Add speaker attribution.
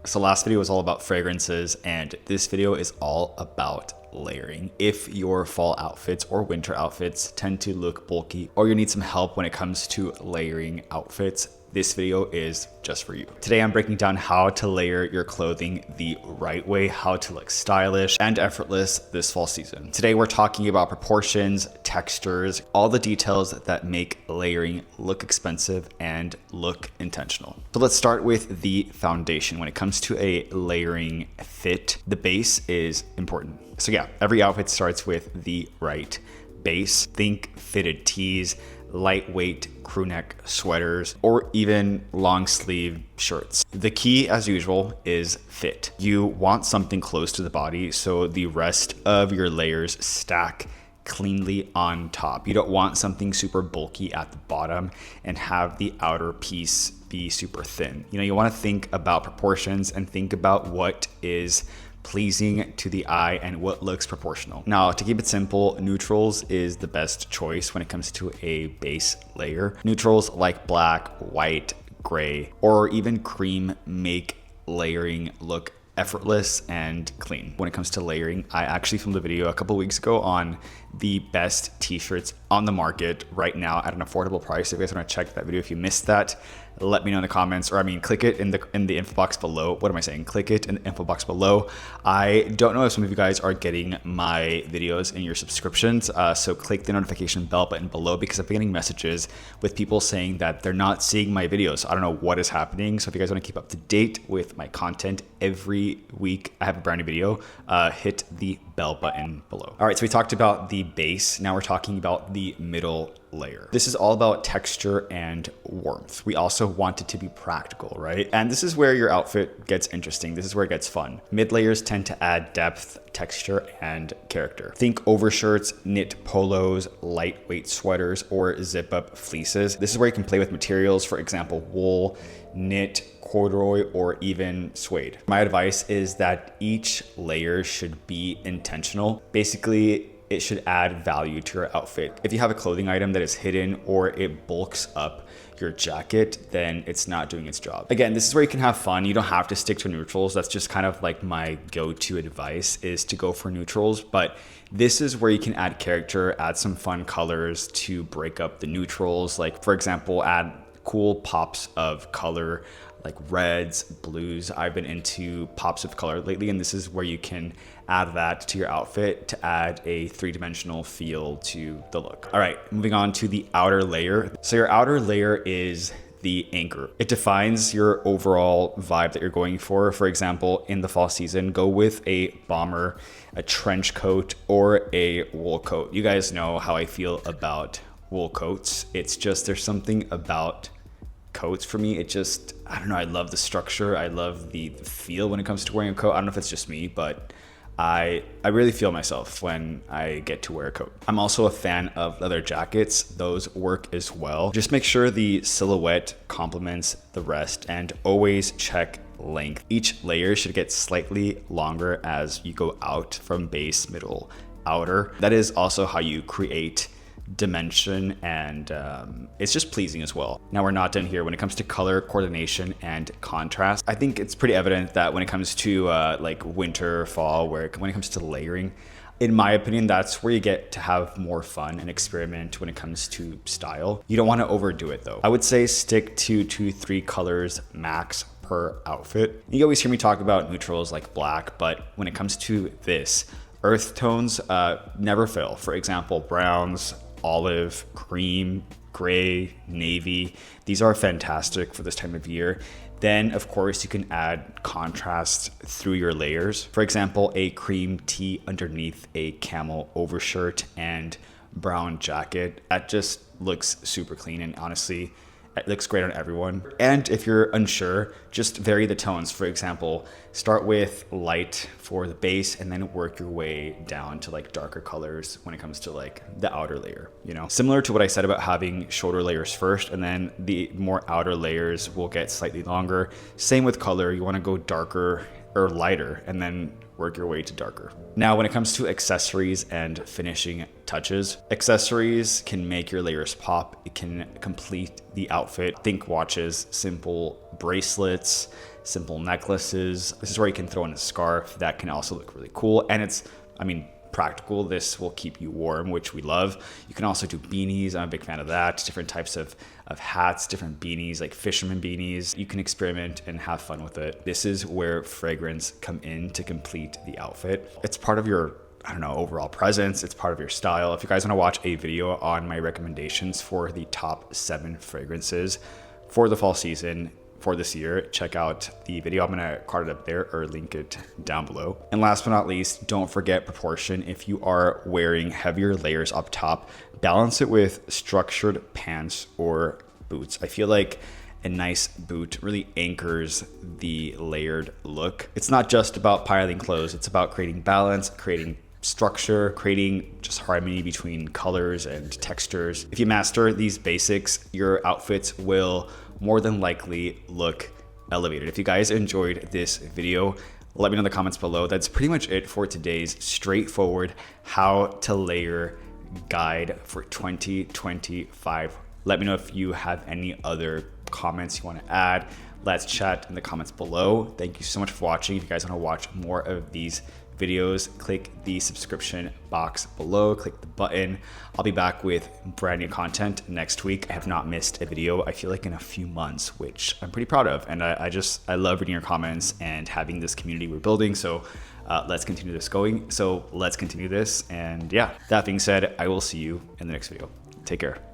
Speaker 1: So last video was all about fragrances, and this video is all about layering. If your fall outfits or winter outfits tend to look bulky, or you need some help when it comes to layering outfits, this video is just for you. Today I'm breaking down how to layer your clothing the right way, how to look stylish and effortless this fall season. Today we're talking about proportions, textures, all the details that make layering look expensive and look intentional. So let's start with the foundation. When it comes to a layering fit, the base is important. So yeah, every outfit starts with the right base. Think fitted tees, lightweight crew neck sweaters, or even long sleeve shirts. The key, as usual, is fit. You want something close to the body so the rest of your layers stack cleanly on top. You don't want something super bulky at the bottom and have the outer piece be super thin. You want to think about proportions and think about what is pleasing to the eye and what looks proportional. Now, to keep it simple, neutrals is the best choice when it comes to a base layer. Neutrals like black, white, gray, or even cream make layering look effortless and clean. When it comes to layering, I actually filmed a video a couple weeks ago on the best t-shirts on the market right now at an affordable price. If you guys want to check that video, if you missed that, let me know in the comments, or click it in the info box below. What am I saying? Click it in the info box below. I don't know if some of you guys are getting my videos in your subscriptions, so click the notification bell button below, because I've been getting messages with people saying that they're not seeing my videos. I don't know what is happening. So if you guys want to keep up to date with my content, every week I have a brand new video, hit the bell button below. All right, so we talked about the base. Now we're talking about the middle layer. This is all about texture and warmth. We also want it to be practical, right? And this is where your outfit gets interesting. This is where it gets fun. Mid layers tend to add depth, texture, and character. Think overshirts, knit polos, lightweight sweaters, or zip up fleeces. This is where you can play with materials, for example, wool, knit, corduroy, or even suede. My advice is that each layer should be intentional. Basically, it should add value to your outfit. If you have a clothing item that is hidden or it bulks up your jacket, then it's not doing its job. Again, this is where you can have fun. You don't have to stick to neutrals. That's just kind of like my go-to advice, is to go for neutrals. But this is where you can add character, add some fun colors to break up the neutrals. Like, for example, add cool pops of color like reds, blues. I've been into pops of color lately, and this is where you can add that to your outfit to add a three-dimensional feel to the look. All right, moving on to the outer layer. So your outer layer is the anchor. It defines your overall vibe that you're going for. For example, in the fall season, go with a bomber, a trench coat, or a wool coat. You guys know how I feel about wool coats. It's just, there's something about coats for me. I don't know, I love the structure. I love the feel when it comes to wearing a coat. I don't know if it's just me, but I really feel myself when I get to wear a coat. I'm also a fan of leather jackets. Those work as well. Just make sure the silhouette complements the rest, and always check length. Each layer should get slightly longer as you go out from base, middle, outer. That is also how you create dimension, and it's just pleasing as well. Now we're not done here. When it comes to color coordination and contrast, I think it's pretty evident that when it comes to like winter, fall, when it comes to layering, in my opinion, that's where you get to have more fun and experiment when it comes to style. You don't want to overdo it though. I would say stick to 2-3 colors max per outfit. You always hear me talk about neutrals like black, but when it comes to this, earth tones never fail. For example, browns, olive, cream, gray, navy. These are fantastic for this time of year. Then, of course, you can add contrast through your layers. For example, a cream tee underneath a camel overshirt and brown jacket. That just looks super clean, and honestly, it looks great on everyone. And if you're unsure, just vary the tones. For example, start with light for the base and then work your way down to like darker colors when it comes to like the outer layer, Similar to what I said about having shorter layers first, and then the more outer layers will get slightly longer. Same with color. You want to go darker or lighter and then work your way to darker. Now, when it comes to accessories and finishing touches, accessories can make your layers pop. It can complete the outfit. Think watches, simple bracelets, simple necklaces. This is where you can throw in a scarf. That can also look really cool. And it's, I mean, practical. This will keep you warm, which we love. You can also do beanies. I'm a big fan of that. Different types of hats, different beanies, like fisherman beanies. You can experiment and have fun with it. This is where fragrance come in to complete the outfit. It's part of your, I don't know, overall presence. It's part of your style. If you guys want to watch a video on my recommendations for the top 7 fragrances for the fall season for this year, check out the video. I'm gonna card it up there or link it down below. And last but not least, don't forget proportion. If you are wearing heavier layers up top, balance it with structured pants or boots. I feel like a nice boot really anchors the layered look. It's not just about piling clothes, it's about creating balance, creating structure, creating just harmony between colors and textures. If you master these basics, your outfits will more than likely look elevated. If you guys enjoyed this video, let me know in the comments below. That's pretty much it for today's straightforward how to layer guide for 2025. Let me know if you have any other comments you want to add. Let's chat in the comments below. Thank you so much for watching. If you guys want to watch more of these videos, click the subscription box below, click the button. I'll be back with brand new content next week. I have not missed a video, I feel like, in a few months, which I'm pretty proud of. And I love reading your comments and having this community we're building. So let's continue this going. So let's continue this. And yeah, that being said, I will see you in the next video. Take care.